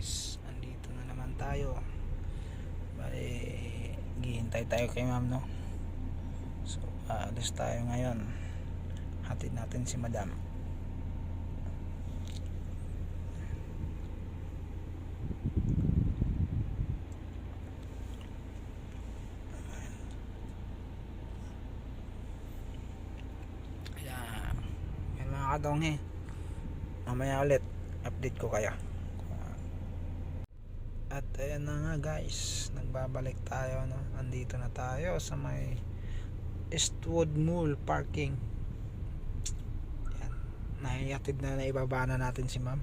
guys, andito na naman tayo. Bale, hihintay tayo kay ma'am, no? So aalis tayo ngayon. Hatid natin si madam. Ayan, yan mga kadonghe, mamaya ulit update ko kayo. At ayan na nga guys, nagbabalik tayo, no? Andito na tayo sa may Eastwood Mall parking. Ayan, nahihatid na, naibaba na natin si ma'am.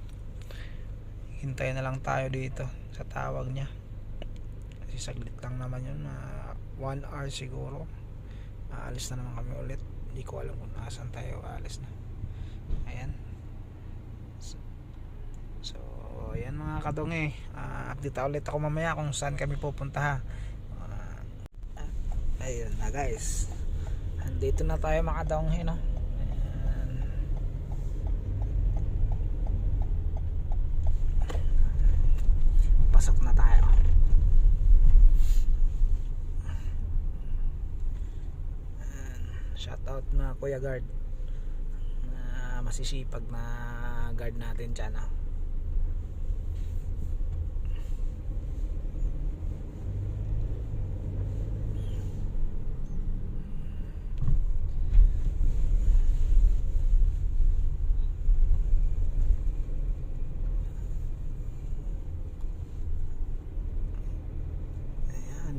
Hintay na lang tayo dito sa tawag niya, kasi saglit lang naman yun, 1 hour siguro. Aalis na naman kami ulit. Hindi ko alam kung nasan tayo aalis na. Ayan. So ayan mga kadonge, update ulit ako mamaya kung saan kami pupunta, ha. Ayun na guys, andito na tayo mga kadonge, no? Ayan. Pasok na tayo. Ayan. Shout out na Kuya Guard, masisipag na guard natin dyan, ha.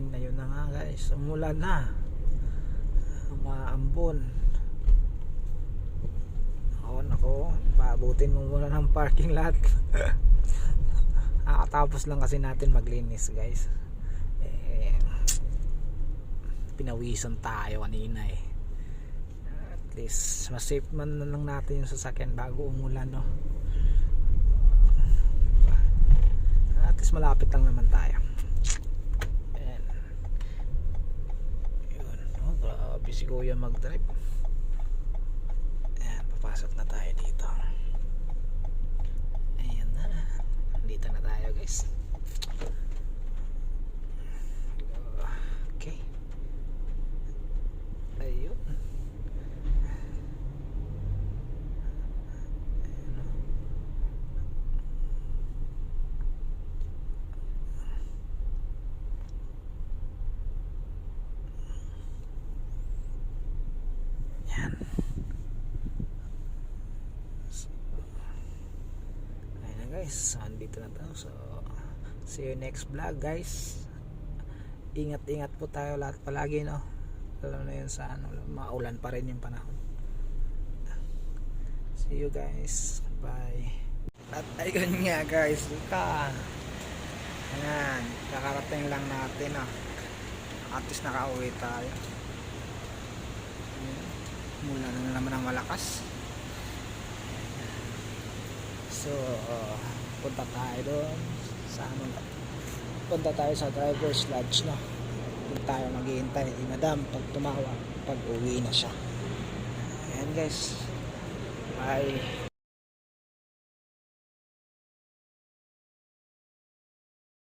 Ayun na nga guys, umulan na, umaambon. Nako, paabutin mo muna ng parking lot. Tapos lang kasi natin maglinis guys, pinawisan tayo kanina, at least mas safe man na lang natin yung sasakyan bago umulan, no? At least malapit lang naman tayo. Grabe si Kuya mag-drive. Ayan, papasok na tayo dito. Ayan na, dito na tayo guys. Okay, ayun. Guys, andito na tayo. So see you next vlog guys. Ingat po tayo lahat palagi, no? Alam na yun sa ano, maulan pa rin yung panahon. See you guys, bye. At ayun nga guys, ayan, kakarating lang natin, at least nakauwi tayo. Mula na naman ang malakas. So punta tayo doon sa ano, punta tayo sa driver's lodge, no? Doon tayo maghihintay si madam pag tumawag, pag uwi na siya. Ayan guys, bye.